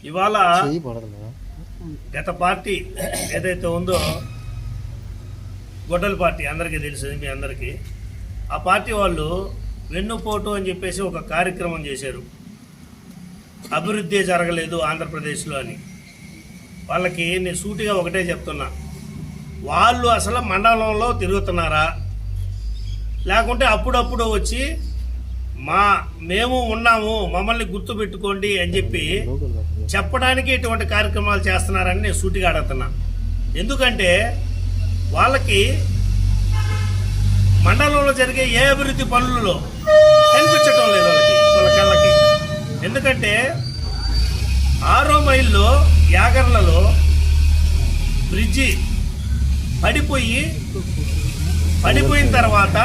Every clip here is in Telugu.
ఇవాళ గత పార్టీ ఏదైతే ఉందో గొడ్డల పార్టీ అందరికీ తెలిసింది, మీ అందరికీ. ఆ పార్టీ వాళ్ళు వెన్నుపోటు అని చెప్పేసి ఒక కార్యక్రమం చేశారు. అభివృద్ధి జరగలేదు ఆంధ్రప్రదేశ్లో అని. వాళ్ళకి నేను సూటిగా ఒకటే చెప్తున్నా, వాళ్ళు అసలు మండలంలో తిరుగుతున్నారా, లేకుంటే అప్పుడప్పుడు వచ్చి మేము ఉన్నాము మమ్మల్ని గుర్తు పెట్టుకోండి అని చెప్పి చెప్పడానికి ఇటువంటి కార్యక్రమాలు చేస్తున్నారని నేను సూటిగా అడుగుతున్నా. ఎందుకంటే వాళ్ళకి మండలంలో జరిగే ఏ అభివృద్ధి పనులలో కనిపించటం లేదు వాళ్ళ కళ్ళకి. ఎందుకంటే 6వ మైల్లో యాగర్లలో బ్రిడ్జి పడిపోయిన తర్వాత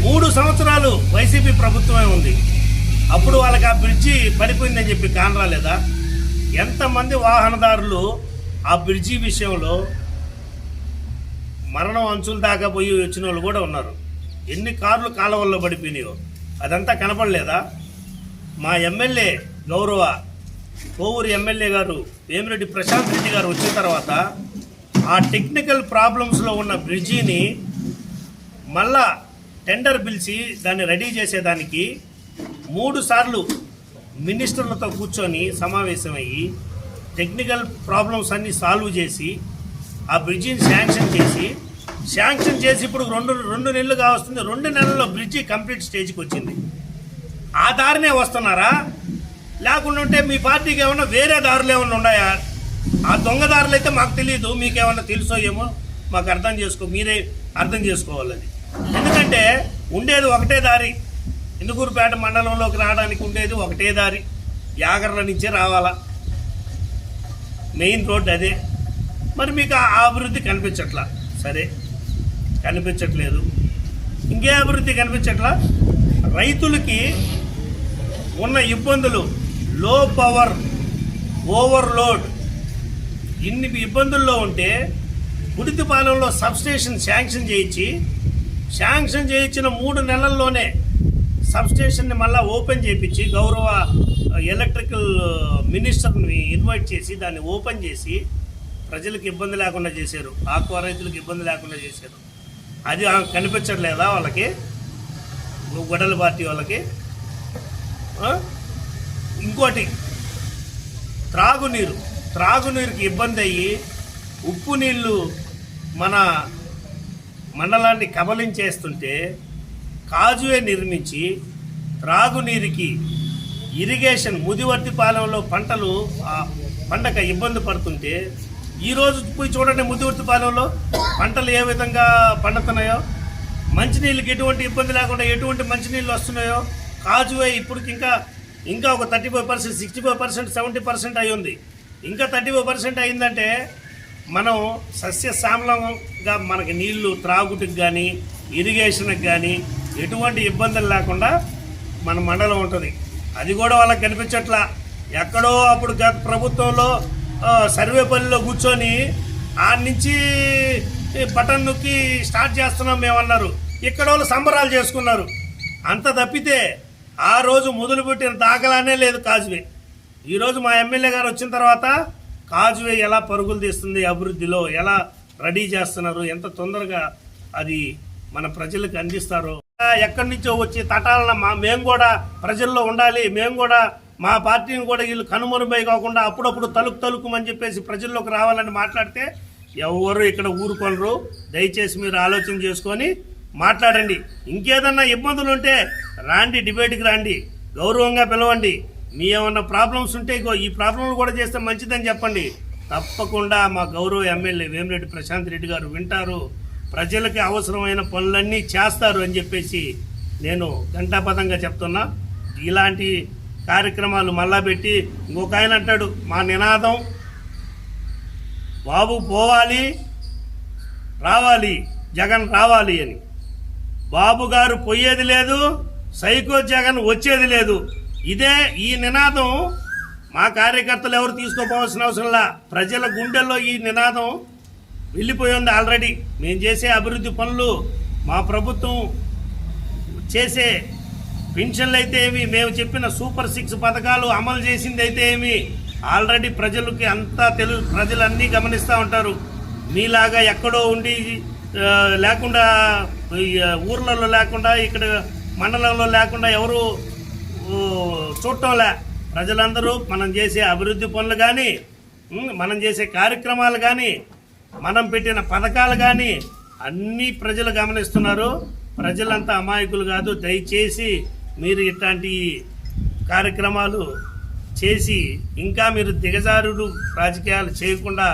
3 సంవత్సరాలు వైసీపీ ప్రభుత్వమే ఉంది. అప్పుడు వాళ్ళకి ఆ బ్రిడ్జి పడిపోయిందని చెప్పి కానరాలేదా? ఎంతమంది వాహనదారులు ఆ బ్రిడ్జి విషయంలో మరణం అంచుల దాకా పోయి వచ్చిన వాళ్ళు కూడా ఉన్నారు. ఎన్ని కార్లు కాలువల్లో పడిపోయినాయో అదంతా కనపడలేదా? మా ఎమ్మెల్యే గౌరవ కోవూరు ఎమ్మెల్యే గారు వేమిరెడ్డి ప్రశాంత్ రెడ్డి గారు వచ్చిన తర్వాత ఆ టెక్నికల్ ప్రాబ్లమ్స్లో ఉన్న బ్రిడ్జిని మళ్ళా టెండర్ పిలిచి దాన్ని రెడీ చేసేదానికి 3 సార్లు మినిస్టర్లతో కూర్చొని సమావేశమయ్యి టెక్నికల్ ప్రాబ్లమ్స్ అన్నీ సాల్వ్ చేసి ఆ బ్రిడ్జిని శాంక్షన్ చేసి ఇప్పుడు రెండు నెలలు కావస్తుంది. 2 నెలల్లో బ్రిడ్జి కంప్లీట్ స్టేజ్కి వచ్చింది. ఆ దారినే వస్తున్నారా, లేకుంటే మీ పార్టీకి ఏమన్నా వేరే దారులు ఏమన్నా ఉన్నాయా? ఆ దొంగ దారులు అయితే మాకు తెలియదు, మీకేమన్నా తెలుసో ఏమో మాకు మీరే అర్థం చేసుకోవాలని. ఎందుకంటే ఉండేది ఒకటే దారి, ఇందుకూరుపేట మండలంలోకి రావడానికి ఉండేది ఒకటే దారి, యాగర్ల నుంచే రావాలా, మెయిన్ రోడ్ అదే. మరి మీకు ఆ అభివృద్ధి కనిపించట్లా, సరే కనిపించట్లేదు. ఇంకే అభివృద్ధి కనిపించట్లా. రైతులకి ఉన్న ఇబ్బందులు, లో పవర్, ఓవర్లోడ్, ఇన్ని ఇబ్బందుల్లో ఉంటే గుడితిపాలెంలో సబ్స్టేషన్ శాంక్షన్ చేయించిన 3 నెలల్లోనే సబ్స్టేషన్ని మళ్ళీ ఓపెన్ చేయించి గౌరవ ఎలక్ట్రికల్ మినిస్టర్ని ఇన్వైట్ చేసి దాన్ని ఓపెన్ చేసి ప్రజలకు ఇబ్బంది లేకుండా చేశారు, ఆక్వా రైతులకు ఇబ్బంది లేకుండా చేశారు. అది కనిపించట్లేదా వాళ్ళకి, గొడవల పార్టీ వాళ్ళకి? ఇంకోటి త్రాగునీరుకి ఇబ్బంది అయ్యి ఉప్పు నీళ్ళు మన మండలాన్ని కబలించేస్తుంటే కాజువే నిర్మించి త్రాగునీరుకి ఇరిగేషన్ ముదివర్తిపాలెంలో పంటక ఇబ్బంది పడుతుంటే ఈరోజు పోయి చూడండి, ముదివర్తిపాలెంలో పంటలు ఏ విధంగా పండుతున్నాయో, మంచినీళ్ళకి ఎటువంటి ఇబ్బంది లేకుండా ఎటువంటి మంచినీళ్ళు వస్తున్నాయో. కాజువే ఇప్పటికి ఇంకా ఒక 35%, 65%, 70% అయి ఉంది. ఇంకా 35% అయిందంటే మనం సస్యశ్యామలంగా మనకి నీళ్లు త్రాగుటికి కానీ ఇరిగేషన్కి కానీ ఎటువంటి ఇబ్బందులు లేకుండా మన మండలం ఉంటుంది. అది కూడా వాళ్ళకి కనిపించట్లా. ఎక్కడో అప్పుడు గత ప్రభుత్వంలో సర్వేపల్లిలో కూర్చొని ఆడి నుంచి బటన్ నొక్కి స్టార్ట్ చేస్తున్నాం మేమన్నారు. ఇక్కడ వాళ్ళు సంబరాలు చేసుకున్నారు. అంత తప్పితే ఆ రోజు మొదలుపెట్టిన దాఖలానే లేదు కాజువే. ఈరోజు మా ఎమ్మెల్యే గారు వచ్చిన తర్వాత కాజువే ఎలా పరుగులు తీస్తుంది, అభివృద్ధిలో ఎలా రెడీ చేస్తున్నారు, ఎంత తొందరగా అది మన ప్రజలకు అందిస్తారో. ఎక్కడి నుంచో వచ్చి తటాలన మేము కూడా ప్రజల్లో ఉండాలి, మేము కూడా మా పార్టీని కూడా వీళ్ళు కనుమరుమై కాకుండా అప్పుడప్పుడు తలుకుమని చెప్పేసి ప్రజల్లోకి రావాలని మాట్లాడితే ఎవరు ఇక్కడ ఊరుకొనరు. దయచేసి మీరు ఆలోచన చేసుకొని మాట్లాడండి. ఇంకేదన్నా ఇబ్బందులు ఉంటే రాండి, డిబేట్కి రాండి, గౌరవంగా పిలవండి. మీ ఏమన్నా ప్రాబ్లమ్స్ ఉంటే ఈ ప్రాబ్లంలు కూడా చేస్తే మంచిదని చెప్పండి. తప్పకుండా మా గౌరవ ఎమ్మెల్యే వేమిరెడ్డి ప్రశాంత్ రెడ్డి గారు వింటారు, ప్రజలకి అవసరమైన పనులన్నీ చేస్తారు అని చెప్పేసి నేను ఘంటాపథంగా చెప్తున్నా. ఇలాంటి కార్యక్రమాలు మళ్ళా పెట్టి ఇంకొక ఆయన అంటాడు, మా నినాదం బాబు పోవాలి రావాలి, జగన్ రావాలి అని. బాబు గారు పోయేది లేదు, సైకో జగన్ వచ్చేది లేదు. ఈ నినాదం మా కార్యకర్తలు ఎవరు తీసుకోపోవాల్సిన అవసరంలా. ప్రజల గుండెల్లో ఈ నినాదం వెళ్ళిపోయింది ఆల్రెడీ. మేము చేసే అభివృద్ధి పనులు, మా ప్రభుత్వం చేసే పెన్షన్లు అయితే ఏమి, మేము చెప్పిన సూపర్ 6 పథకాలు అమలు చేసింది అయితే ఏమి, ఆల్రెడీ ప్రజలకి అంతా ప్రజలన్నీ గమనిస్తూ ఉంటారు. మీలాగా ఎక్కడో ఉండి లేకుండా ఊర్లలో లేకుండా ఇక్కడ మండలంలో లేకుండా ఎవరు చూడటంలే. ప్రజలందరూ మనం చేసే అభివృద్ధి పనులు కానీ, మనం చేసే కార్యక్రమాలు కానీ, మనం పెట్టిన పథకాలు కానీ అన్నీ ప్రజలు గమనిస్తున్నారు. ప్రజలంతా అమాయకులు కాదు. దయచేసి మీరు ఇట్లాంటి కార్యక్రమాలు చేసి ఇంకా మీరు దిగజారుడు రాజకీయాలు చేయకుండా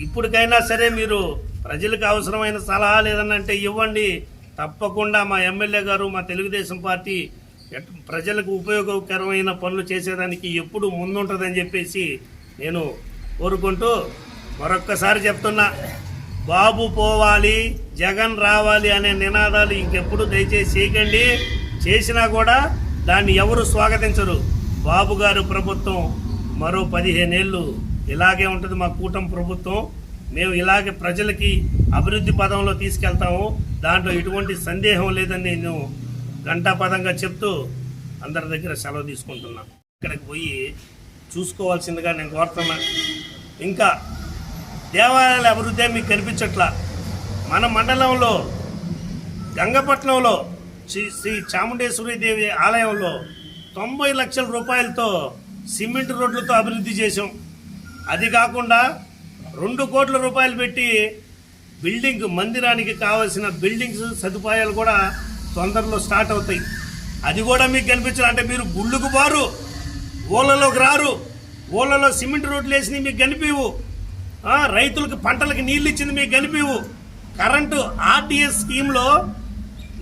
ఇప్పటికైనా సరే మీరు ప్రజలకు అవసరమైన సలహాలు ఏదన్నా అంటే ఇవ్వండి. తప్పకుండా మా ఎమ్మెల్యే గారు, మా తెలుగుదేశం పార్టీ ప్రజలకు ఉపయోగకరమైన పనులు చేసేదానికి ఎప్పుడు ముందుంటుందని చెప్పేసి నేను కోరుకుంటూ మరొక్కసారి చెప్తున్నా, బాబు పోవాలి, జగన్ రావాలి అనే నినాదాలు ఇంకెప్పుడు దయచేసి చేయకండి. చేసినా కూడా దాన్ని ఎవరు స్వాగతించరు. బాబు గారు ప్రభుత్వం మరో 15 ఏళ్ళు ఇలాగే ఉంటుంది. మా కూటమి ప్రభుత్వం మేము ఇలాగే ప్రజలకి అభివృద్ధి పదంలో తీసుకెళ్తాము. దాంట్లో ఎటువంటి సందేహం లేదని నేను ఘంటాపదంగా చెప్తూ అందరి దగ్గర సెలవు తీసుకుంటున్నా. ఇక్కడికి పోయి చూసుకోవాల్సిందిగా నేను కోరుతున్నా. ఇంకా దేవాలయాల అభివృద్ధి మీకు కనిపించట్లా. మన మండలంలో గంగపట్నంలో శ్రీ చాముండేశ్వరీదేవి ఆలయంలో 90 లక్షల రూపాయలతో సిమెంట్ రోడ్లతో అభివృద్ధి చేసాం. అది కాకుండా 2 కోట్ల రూపాయలు పెట్టి బిల్డింగ్ మందిరానికి కావాల్సిన బిల్డింగ్స్ సదుపాయాలు కూడా తొందరలో స్టార్ట్ అవుతాయి. అది కూడా మీకు కనిపించాలంటే మీరు గుళ్ళకు బారు, ఊళ్ళలోకి రారు. ఊళ్ళలో సిమెంట్ రోడ్లు వేసినవి మీకు కనిపివు. రైతులకు పంటలకు నీళ్ళు ఇచ్చింది మీకు కనిపివు. కరెంటు ఆర్టీఎస్ స్కీమ్లో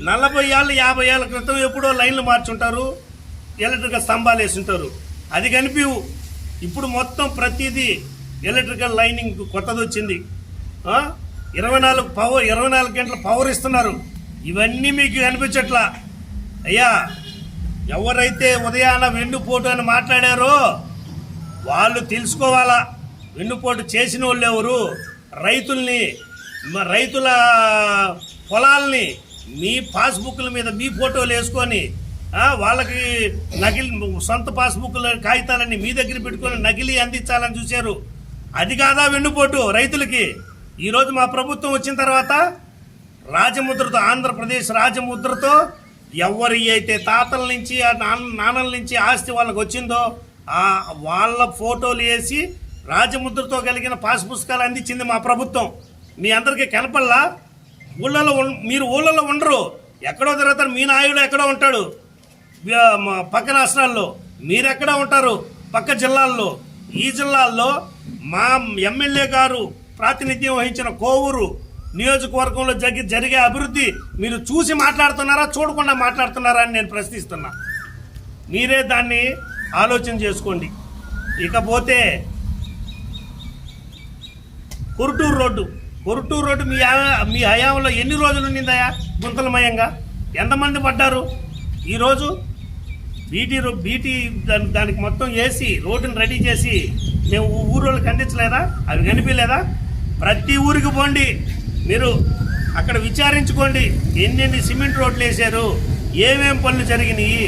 40 ఏళ్ళు 50 ఏళ్ళ క్రితం ఎప్పుడో లైన్లు మార్చుంటారు, ఎలక్ట్రికల్ స్తంభాలు వేసుంటారు, అది కనిపివు. ఇప్పుడు మొత్తం ప్రతిదీ ఎలక్ట్రికల్ లైనింగ్ కొత్తది వచ్చింది. 24 గంటల పవర్ ఇస్తున్నారు. ఇవన్నీ మీకు కనిపించట్లా. అయ్యా, ఎవరైతే ఉదయాన వెన్నుపోటు అని మాట్లాడారో వాళ్ళు తెలుసుకోవాలా. వెన్నుపోటు చేసిన వాళ్ళు ఎవరు? రైతుల పొలాల్ని మీ పాస్బుక్ల మీద మీ ఫోటోలు వేసుకొని వాళ్ళకి నకిలీ సొంత పాస్బుక్ల కాగితాలన్నీ మీ దగ్గర పెట్టుకొని నకిలీ అందించాలని చూశారు. అది కాదా వెన్నుపోటు రైతులకి? ఈరోజు మా ప్రభుత్వం వచ్చిన తర్వాత రాజముద్రతో, ఆంధ్రప్రదేశ్ రాజముద్రతో ఎవరి అయితే తాతల నుంచి నాన్నల నుంచి ఆస్తి వాళ్ళకి వచ్చిందో వాళ్ళ ఫోటోలు వేసి రాజముద్రతో కలిగిన పాస్ పుస్తకాలు అందించింది మా ప్రభుత్వం. మీ అందరికీ కనపల్లా? మీరు ఊళ్ళలో ఉండరు, ఎక్కడో తిరుగుతారు. మీ నాయుడు ఎక్కడో ఉంటాడు పక్క రాష్ట్రాల్లో, మీరెక్కడో ఉంటారు పక్క జిల్లాల్లో. ఈ జిల్లాల్లో మా ఎమ్మెల్యే గారు ప్రాతినిధ్యం వహించిన కోవూరు నియోజకవర్గంలో జరిగే అభివృద్ధి మీరు చూసి మాట్లాడుతున్నారా, చూడకుండా మాట్లాడుతున్నారా అని నేను ప్రశ్నిస్తున్నా. మీరే దాన్ని ఆలోచన చేసుకోండి. ఇకపోతే కొరుటూరు రోడ్డు మీ హయాంలో ఎన్ని రోజులు ఉండిందయా గుంతలమయంగా? ఎంతమంది పడ్డారు? ఈరోజు బీటీ దానికి మొత్తం వేసి రోడ్డుని రెడీ చేసి మేము ఊరోళ్ళకి అందించలేదా? అవి కనిపించలేదా? ప్రతి ఊరికి పోండి, మీరు అక్కడ విచారించుకోండి ఎన్నెన్ని సిమెంట్ రోడ్లు వేశారు, ఏమేం పనులు జరిగినాయి,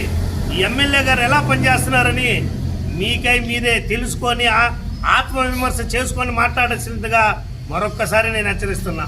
ఈ ఎమ్మెల్యే గారు ఎలా పనిచేస్తున్నారని మీదే తెలుసుకొని ఆత్మవిమర్శ చేసుకొని మాట్లాడాల్సిందిగా మరొక్కసారి నేను హెచ్చరిస్తున్నా.